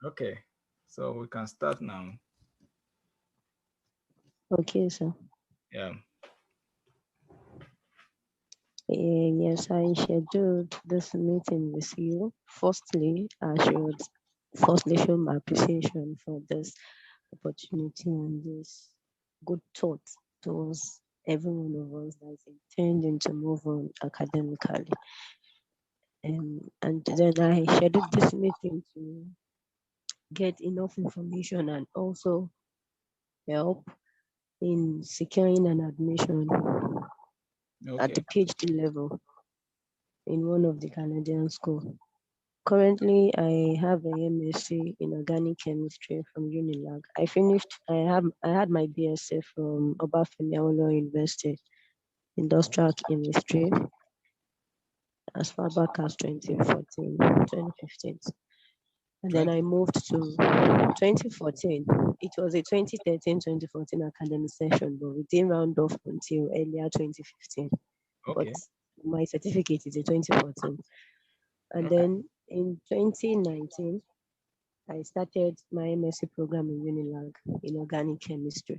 Okay, so we can start now. Okay, sir. Yeah. Yes, I scheduled this meeting with you. Firstly show my appreciation for this opportunity and this good thought towards every one of us that is intending to move on academically. And then I scheduled this meeting to get enough information and also help in securing an admission at Okay. the PhD level in one of the Canadian school. Currently, I have a MSc in organic chemistry from Unilag. I had my BSc from Obafemi Awolowo University, Industrial Chemistry, as far back as 2014, 2015. And then 20. I moved to 2014. It was a 2013, 2014 academic session, but we didn't round off until earlier 2015. But Okay. my certificate is a 2014. And Okay. then in 2019, I started my MSc program in Unilag in organic chemistry.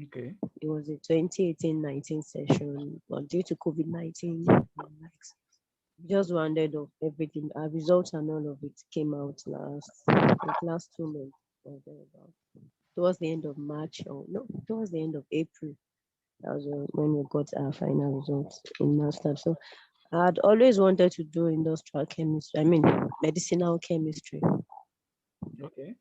Okay. It was a 2018-19 session, but due to COVID-19, just rounded off everything. Our results and all of it came out last 2 months or thereabout. Towards the end of March, or no, towards the end of April. That was when we got our final results in master's. So I had always wanted to do industrial chemistry. I mean, medicinal chemistry. Okay.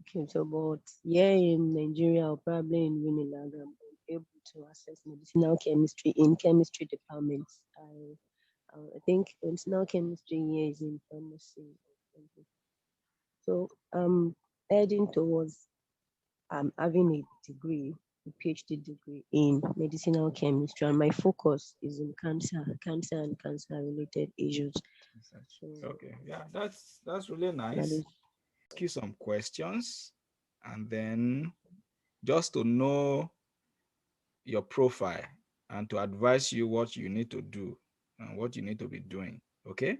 Okay, so but here in Nigeria or probably in Unilag, I'm able to access medicinal chemistry in chemistry departments. I think medicinal chemistry here is in pharmacy or something. So I'm heading towards having a degree, a PhD degree in medicinal chemistry, and my focus is in cancer and cancer-related issues. Research. So Okay. Yeah, that's really that nice. is Ask you some questions, and then just to know your profile and to advise you what you need to do and what you need to be doing. Okay.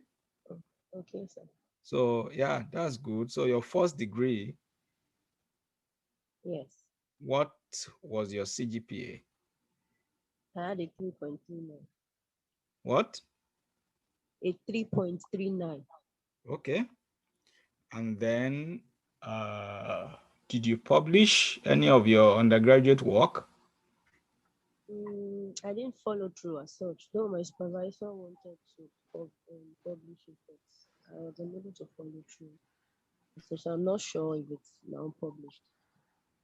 okay, sir. So yeah, that's good. So your first degree, Yes, what was your CGPA? I had a 3.39. What? A 3.39. Okay. And then uh did you publish any of your undergraduate work? I didn't follow through as such, though my supervisor wanted to publish it, but I was unable to follow through. So I'm not sure if it's now published.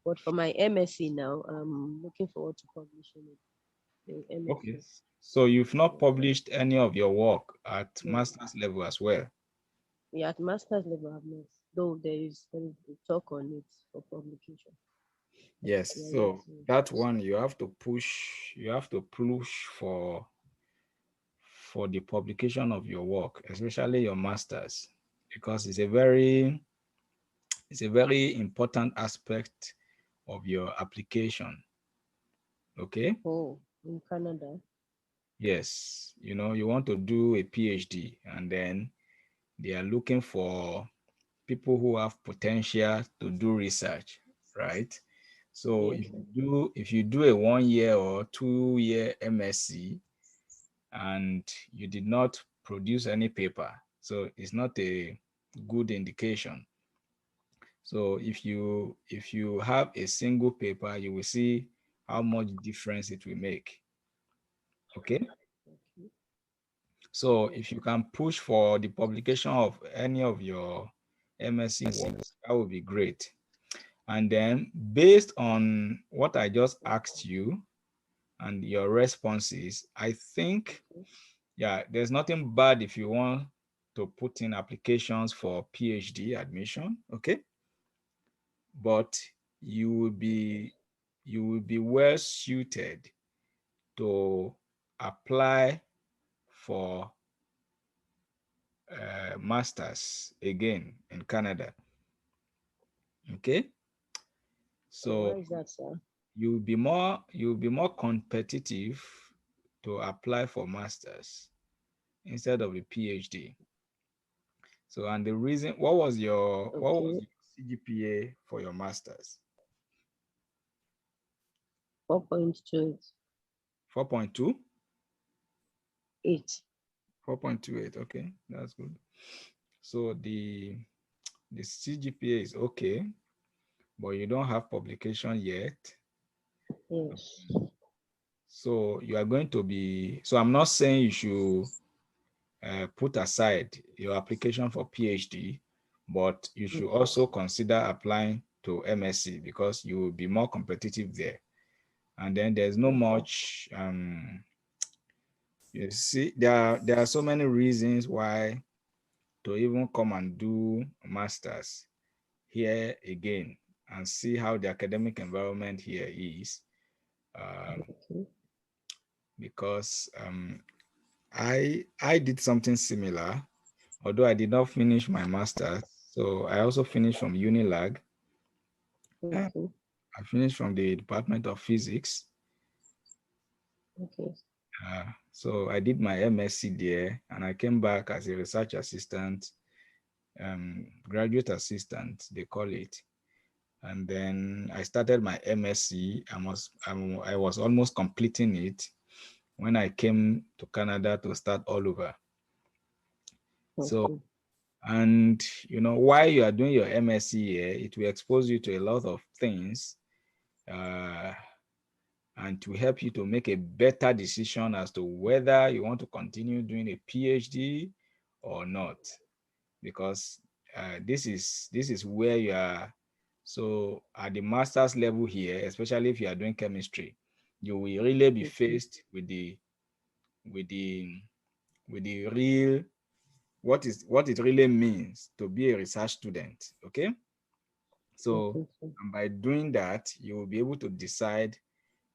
But for my MSc now, I'm looking forward to publishing it. The Okay. MSc. So you've not Yes. published any of your work at No, master's level as well. yeah, at master's level, I've not. Though there is a talk on it for publication. Yes. We are yet So to that one discuss. you have to push for the publication of your work, especially your master's, because it's a very important aspect of your application. Okay. Oh, in Canada. Yes, you want to do a PhD, and then they are looking for people who have potential to do research, right? So Yes, if sir. you do if you do a 1 year or 2 year MSc and you did not produce any paper, so it's not a good indication. So if you have a single paper, you will see how much difference it will make. Okay. Okay. So Yes, if you sir. can push for the publication of any of your MSc work, that would be great. And then based on what I just asked you and your responses, I think, Okay. yeah, there's nothing bad if you want to put in applications for PhD admission, okay? But you will Okay. be you will be well suited to apply for masters again in Canada. Okay, Oh, why so is that, sir? you'll be more competitive to apply for masters instead of a PhD. So, and the reason, what was your Okay. CGPA for your master's? 4.28. 4.2? 4.28. Okay, that's good. So the CGPA is okay, but you don't have publication yet. Yes. So you are going to be, so I'm not saying you should put aside your application for PhD, but you should also consider applying to MSc because you will be more competitive there. And then there's no much, you see, there are so many reasons why to even come and do masters here again and see how the academic environment here is. Okay. Because I did something similar, although I did not finish my master's. So I also finished from Unilag. Uh, Okay. I finished from the Department of Physics. Okay. So I did my MSc there, and I came back as a research assistant, graduate assistant, they call it. And then I started my MSc. I was almost completing it when I came to Canada to start all over. So, Okay. and while you are doing your MSc here, it will expose you to a lot of things, uh, and to help you to make a better decision as to whether you want to continue doing a PhD or not, because this is where you are. So at the master's level here, especially if you are doing chemistry, you will really be Okay. faced with with the the real what it really means to be a research student. Okay, so Okay. So, and by doing that, you will be able to decide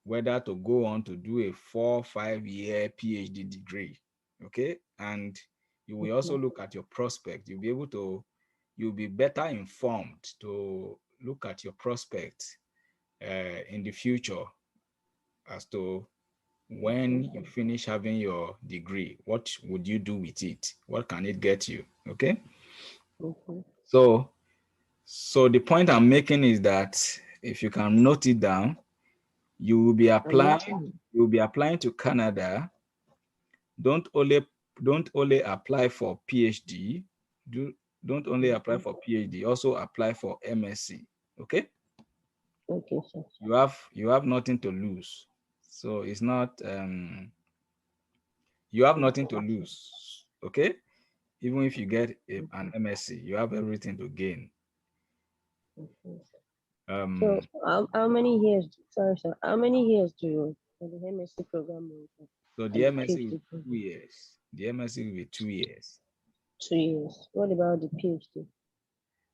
whether to go on to do a 4 or 5 year PhD degree. Okay, and you will also okay. look at your prospect. You'll be better informed to look at your prospect in the future as to when you finish having your degree, what would you do with it? What can it get you? Okay. Okay. So, the point I'm making is that if you can note it down, you will be I'm applying, noting. to Canada. Don't only apply for PhD. Do don't only apply Okay. for PhD, also apply for MSc. Okay? Okay, sir. You have nothing to lose. So it's not you have nothing to Okay. lose. Okay? Even if you get an Okay. MSc, you have everything to gain. Okay. So, Um how many years? Sorry, sir. How many years do you for the MSc program so the and the MSc will PhD be two program? years. The MSc will be 2 years. 2 years. What about the PhD?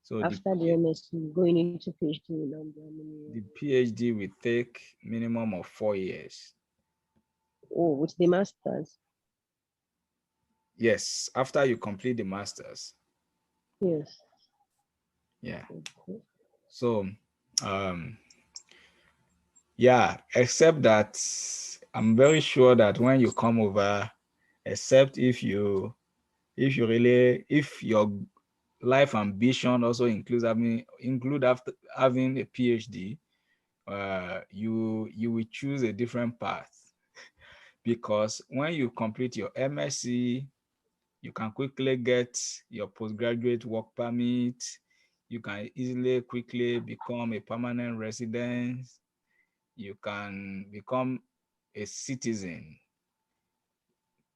So After the MSc, going into PhD in how many years? the PhD will take minimum of 4 years. Oh, with the masters. Yes, after you complete the masters. Yes. Yeah. Okay. So, um, yeah, except that I'm very sure that when you come over, except if your life ambition also include after having a PhD, you will choose a different path, because when you complete your MSc, you can quickly get your postgraduate work permit. You can easily quickly become a permanent resident. You can become a citizen.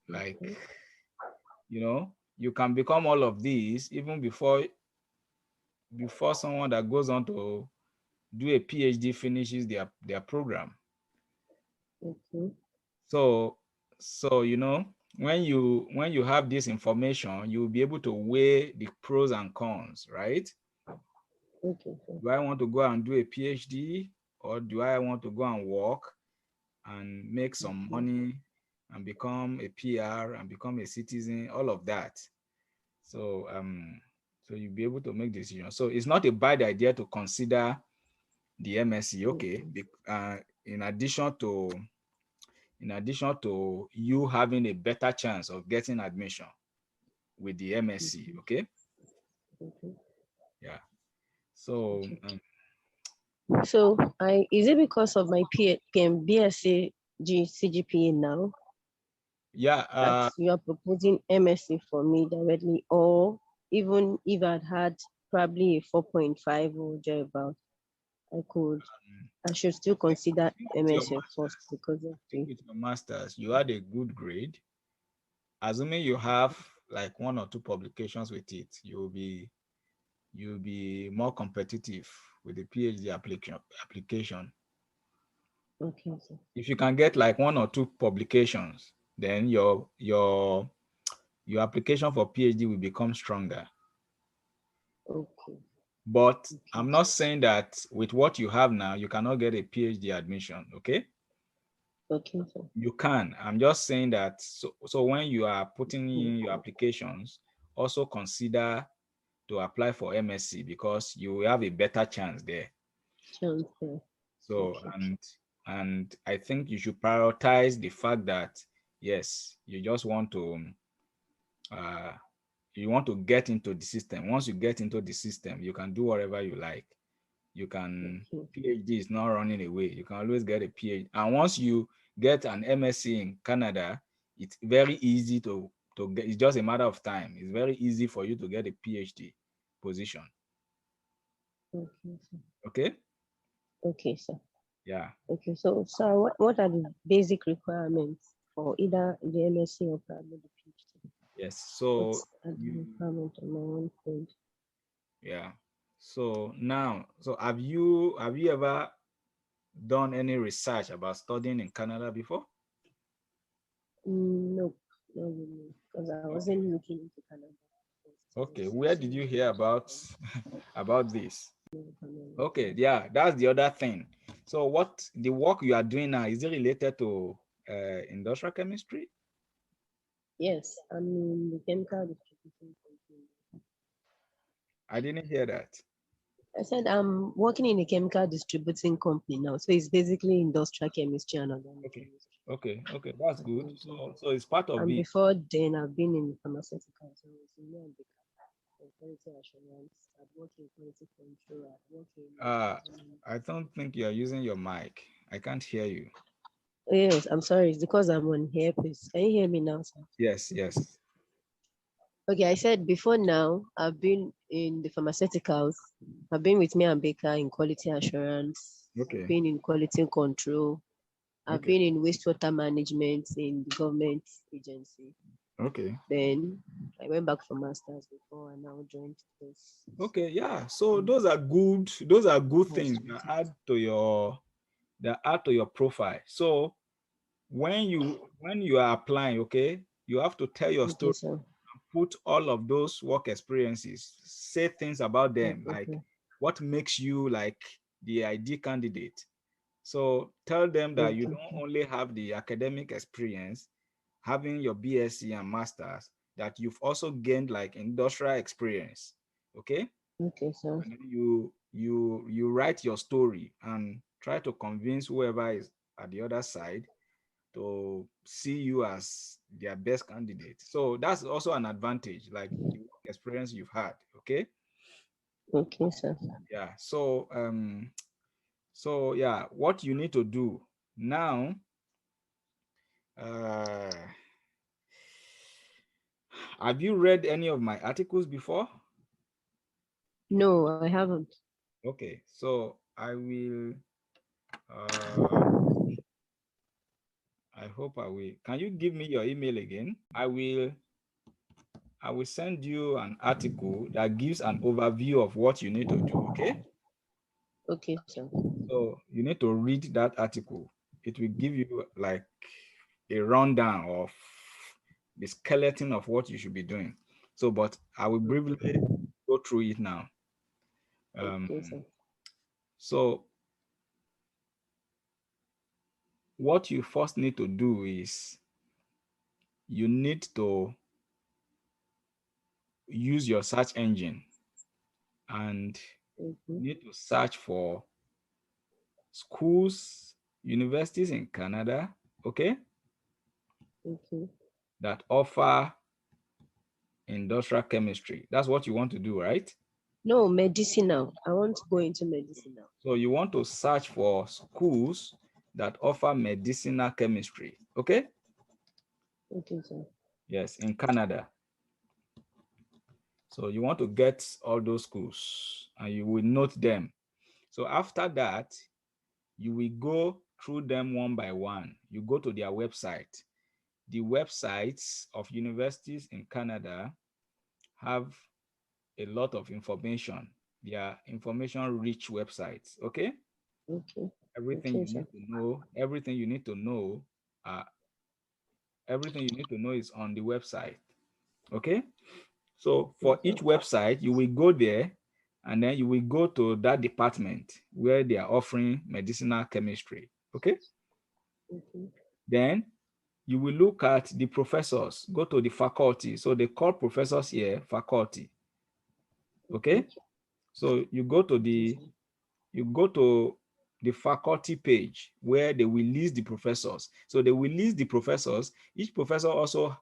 Like, Okay. you can become all of these even before someone that goes on to do a PhD finishes their program. Okay. So, when you have this information, you'll be able to weigh the pros and cons, right? Okay. Sir. Do I want to go and do a PhD, or do I want to go and work and make some Okay. money and become a PR and become a citizen, all of that. So you'll be able to make decisions. So it's not a bad idea to consider the MSc, okay? Okay. In addition to you having a better chance of getting admission with the MSc, Mhm. okay? Okay. Yeah. So Okay. So I is it because of my BSc CGPA now yeah, that you are proposing MSc for me directly, or even if I'd had probably a 4.5 or thereabout, I could I should still consider think with your MSc first masters, because of I think the with your masters, you had a good grade. Assuming you have like one or two publications with it, you'll be more competitive with the PhD application. okay, sir. If you can get like one or two publications, then your application for PhD will become stronger. Okay, But okay, I'm not sir. saying that with what you have now, you cannot get a PhD admission. Okay, Okay, sir. you can. I'm just saying that. So when you are putting in your Okay. applications, also consider to apply for MSc because you will have a better chance there. Chance there. So Okay. and I think you should prioritize the fact that yes, you just uh want to get into the system. Once you get into the system, you can do whatever you like. You can Okay. PhD is not running away. You can always get a PhD. And once you get an MSc in Canada, it's very easy to get. It's just a matter of time. It's very easy for you to get a PhD position. Okay, sir. Okay? Okay, sir. Yeah. Okay, so what are the basic requirements for either the MSc or probably the PhD? Yes. So What's are the you requirement on my own page? yeah. So now, so have you ever done any research about studying in Canada before? Nope, not really, because I Okay. wasn't looking into Canada first. I Okay. was Where also did you looking hear into about about this? Canada. Okay, yeah, that's the other thing. So what the work you are doing now, is it related to industrial chemistry? Yes, I'm in the chemical distribution company. I didn't hear that. I said I'm working in a chemical distributing company now, so it's basically industrial chemistry and organic Okay. chemistry Okay, that's that good. I do. So it's part of And it. before then, I've been in pharmaceutical, so I was in quality assurance. I've worked in quality control. I've worked in Uh um, I don't think you are using your mic. I can't hear you. yes, I'm sorry, it's because I'm on earpiece. Can you hear me now, sir? Yes, yes. Okay, I said before now, I've been in the pharmaceuticals. I've been with me and Baker in quality assurance. I've Okay. been in quality control. I've Okay. been in wastewater management in the government agency. Okay. Then I went back for masters before I now joined this Okay, yeah. So those are good things that hospital. add to your profile. So when you are applying, okay, you have to tell your Okay, story, sir. put all of those work experiences, say things about them, like Okay, what makes you like the ID candidate. So tell them that you okay, don't only have the academic experience, having your BSc and masters, that you've also gained like industrial experience. Okay. okay, sir. And then you write your story and try to convince whoever is at the other side to see you as their best candidate. So that's also an advantage, like the work experience you've had. Okay. Okay, sir. Yeah. So yeah, what you need to do now, uh have you read any of my articles before? No, I haven't. Okay, so uh I hope I will. Can you give me your email again? I will send you an article that gives an overview of what you need to do, okay? Okay, sir. So you need to read that article. It will give you like a rundown of the skeleton of what you should be doing. So, but I will briefly go through it now. Um, Okay, sir. so what you first need to do is you need to use your search engine and Okay, you need to search for schools, universities in Canada, okay, okay, that offer industrial chemistry. That's what you want to do, right? No, medicinal. I want to go into medicinal. So you want to search for schools that offer medicinal chemistry. Okay? Okay, sir. Yes, in Canada. So you want to get all those schools and you will note them. So after that, you will go through them one by one. You go to their website. The websites of universities in Canada have a lot of information. They are information rich websites. Okay? Okay. Everything Okay, you sir. need to know, everything you need to know, uh, everything you need to know is on the website. Okay? So Okay, for sir. each website, you will go there and then you will go to that department where they are offering medicinal chemistry. Okay? Okay. Then you will look at the professors, go to the faculty. So they call professors here faculty. Okay. Okay? So Okay, sir. you go to the faculty page where they will list the professors. So they will list the professors. Each professor also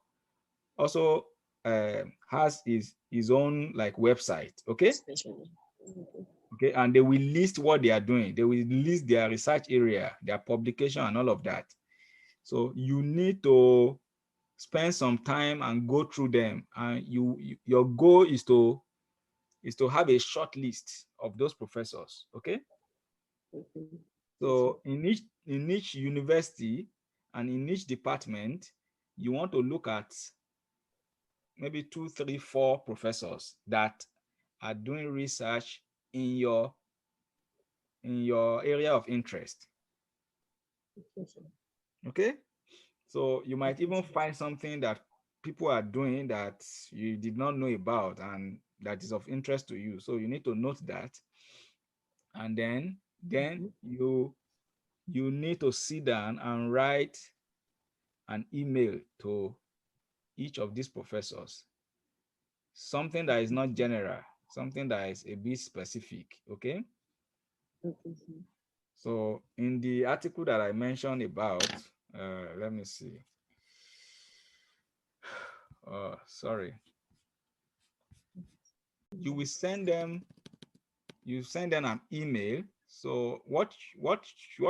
has his own like website. Okay? Especially. Okay. Okay, and they will list what they are doing. They will list their research area, their publication, and all of that. So you need to spend some time and go through them. And your goal is to have a short list of those professors. Okay. Okay. Yes, sir. So in each university and in each department, you want to look at maybe two, three, four professors that are doing research in your area of interest. Okay, sir. Okay. So you might Okay, even sir. find something that people are doing that you did not know about and that is of interest to you. So you need to note that. And then Mhm. you need to sit down and write an email to each of these professors. Something that is Okay, not sir. general, something that is a bit specific. Okay. Okay, sir. So in the article that I mentioned about, let me see. Sorry. You will send them you send them an email. So what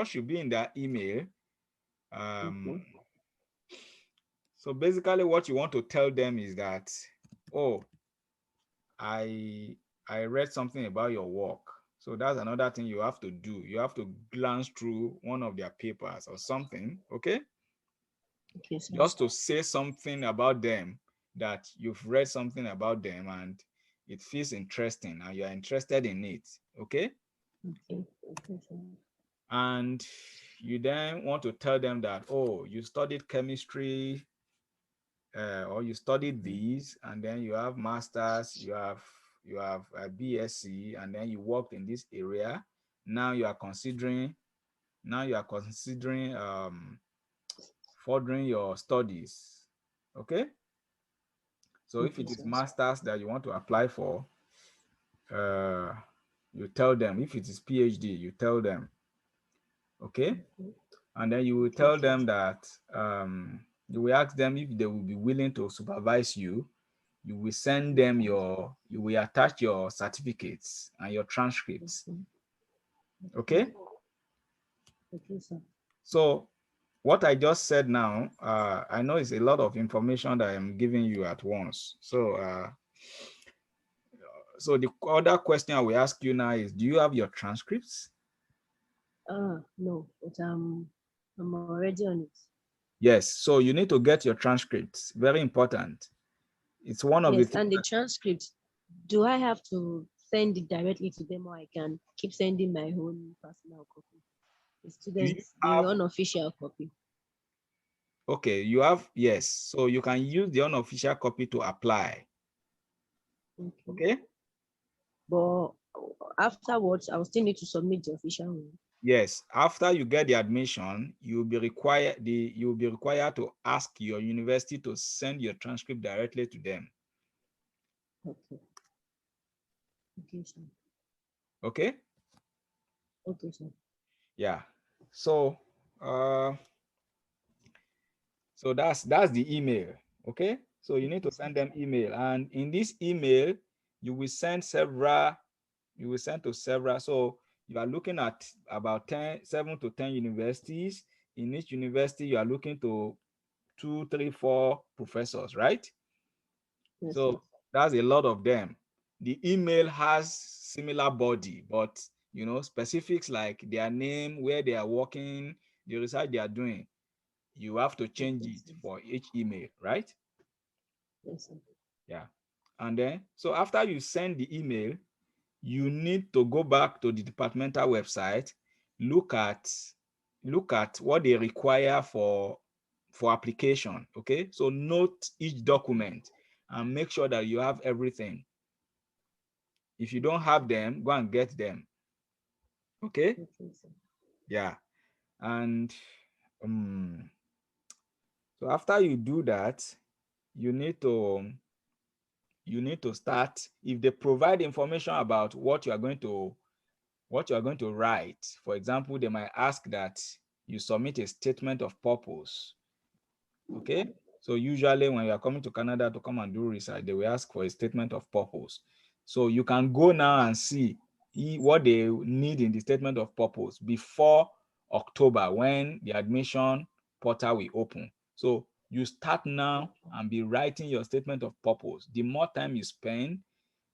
should be in that email? Um, Okay. so basically, what you want to tell them is that, oh, I I read something about your work. So that's another thing you have to do. You have to glance through one of their papers or something, okay? Okay, sir. Just to say something about them that you've read something about them and it feels interesting and you're interested in it, okay? Okay. Okay, sir. And you then want to tell them that, oh, you studied chemistry, or you studied these and then you have masters, you have a BSc and then you worked in this area. Now you are considering furthering your studies. Okay. So if Okay, it is sir. masters that you want to apply for, uh you tell them. If it is PhD, you tell them. Okay. Okay. And then you will Okay, tell sir. them that you will ask them if they will be willing to supervise you. You will send them Okay. you will attach your certificates and your transcripts. Okay. Okay. Okay. Okay, sir. So what I just said now, I know it's a lot of information that I'm giving you at once. So the other question I will ask you now is, do you have your transcripts? No, but I'm already on it. Yes. So you need to get your transcripts. Very important. It's one of the Yes, things and the that transcript, do I have to send it directly to them, or I can keep sending my own personal copy? The do you students, the have. unofficial copy. Okay, you have, yes. So you can use the unofficial copy to apply. Okay. Okay. But afterwards, I'll still need to submit the official one. Yes, after you get the admission, you'll be required to ask your university to send your transcript directly to them. Okay. Okay, sir. Okay? Okay, sir. Yeah. So uh so that's the email. Okay? So you need Okay, to sir. send them email, and in this email, you will send several. You will send to several. So you are looking at about 7 to 10 universities. In each university, you are looking to two, three, four professors, right? Yes, sir. So that's a lot of them. The email has similar body, but specifics like their name, where they are working, the research they are doing, you have to change Okay, it sir. for each email, right? Yes, sir. Yeah. And then, so after you send the email, you need to go back to the departmental website, look at what they require for application. Okay. So note each document and make sure that you have everything. If you don't have them, go and get them. Okay. Okay, sir. Yeah. And um, so after you do that, you need to start. If they provide information about what you are going to write, for example, they might ask that you submit a statement of purpose. Okay. So usually when you are coming to Canada to come and do research, they will ask for a statement of purpose. So you can go now and see what they need in the statement of purpose before October, when the admission portal will open. So you start now and be writing your statement of purpose. The more time you spend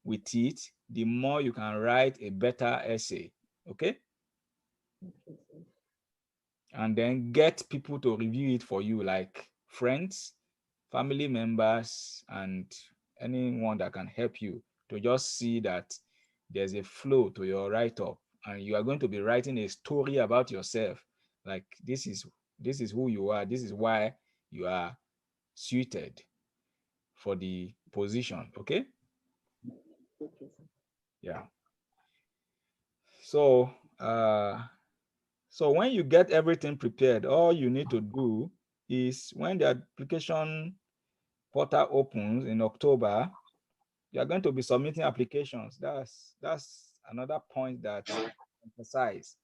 with it, the more you can write a better essay. Okay. Okay, sir. And then get people to review it for you, like friends, family members, and anyone that can help you, to just see that there's a flow to your write-up, and you are going to be writing a story about yourself. Like, this is who you are, this is why you are suited for the position. Okay. Okay, sir. Yeah. So when you get everything prepared, all you need to do is, when the application portal opens in October, you are going to be submitting applications. That's another point that emphasize.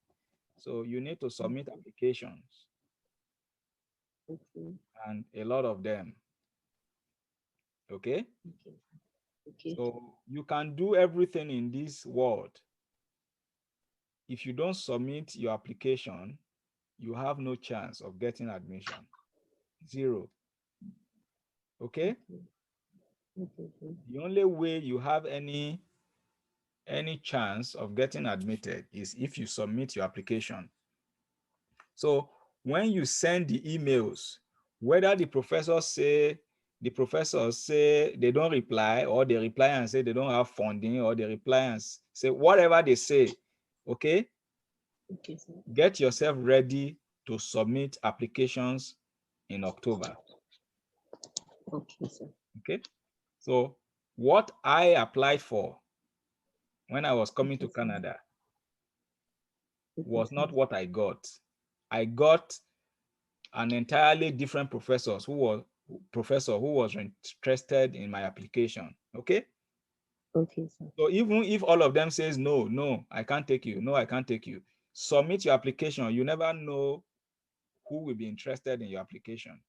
So you need to submit Okay, applications, okay, and a lot of them. Okay. okay, okay, So you can do everything in this world. If you don't submit your application, you have no chance of getting admission. Zero. Okay. okay, okay, sir. The only way you have any chance of getting admitted is if you submit your application. So when you send the emails, whether the professors say they don't reply, or they reply and say they don't have funding, or they reply and say whatever they say, okay, Okay, sir. get yourself ready to submit applications in October. Okay, sir. Okay. So what I applied for when I was coming Okay, to sir. Canada Okay, was sir. not what I got. I got an entirely different professor who was interested in my application. Okay. Okay, sir. So even if all of them says no, no, I can't take you, no, I can't take you, submit your application. You never know who will be interested in your application.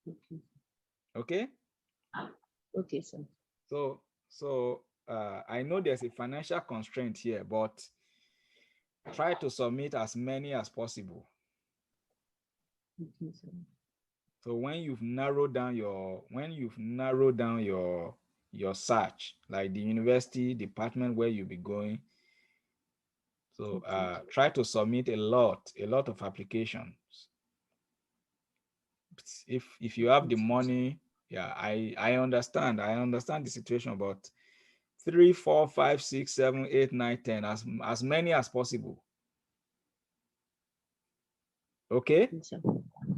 Okay. Okay. Okay, sir. So I know there's a financial constraint here, but try to submit as many as possible. Okay, sir. So when you've narrowed down your search, like the university department where you'll be going, so Okay. try to submit a lot of applications. If you have Okay, the sir. money, yeah, I understand the situation, but 3, 4, 5, 6, 7, 8, 9, 10, as many as possible. Okay. Okay, sir.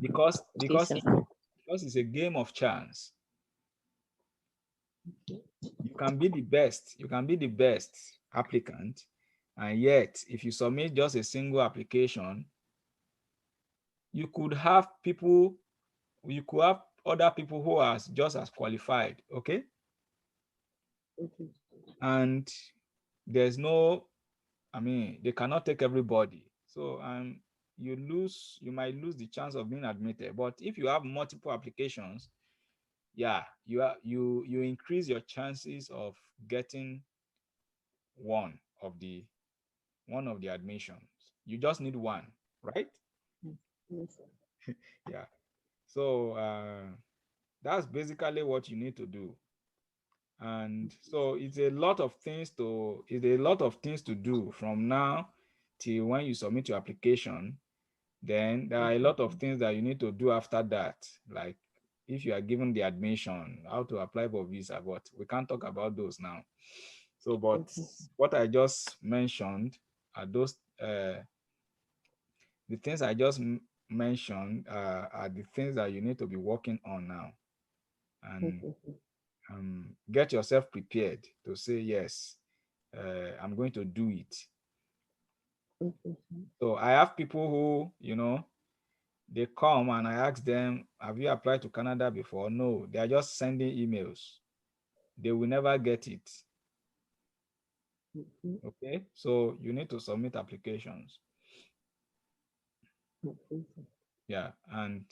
because Okay, because sir. it, because it's a game of chance. Okay. You can be the best applicant, and yet if you submit just a single application, you could have people you could have other people who are just as qualified. Okay. Okay. And there's no they cannot take everybody. So you might lose the chance of being admitted. But if you have multiple applications, yeah, you increase your chances of getting one of the one of the admissions. You just need one, right? Mm. Yes, sir. Yeah. So that's basically what you need to do. And so it's a lot of things to do from now till when you submit your application. Then there are a Okay, lot of things that you need to do after that, like if you are given the admission, how to apply for visa, but we can't talk about those now. So, but okay, what I just mentioned are those the things I just mentioned are the things that you need to be working on now, and okay, sir. get yourself prepared to say yes. I'm going to do it. Okay, sir. So I have people who, they come and I ask them, have you applied to Canada before? No, they are just sending emails. They will never get it. Mhm. Okay. So you need to submit applications. Okay, sir. Yeah. And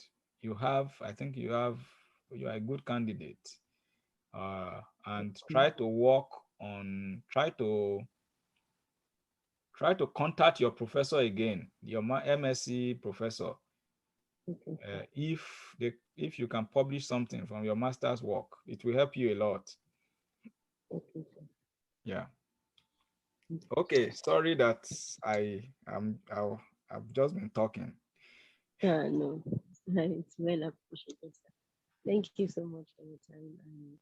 I think you are a good candidate. And Okay, try to contact your professor again, your MSc professor. okay, sir. If you can publish something from your master's work, it will help you a lot. Okay, sir. Yeah. Mm. Okay. Sorry that I've just been talking. Ah, no, it's well appreciated, sir. Thank you so much for your time and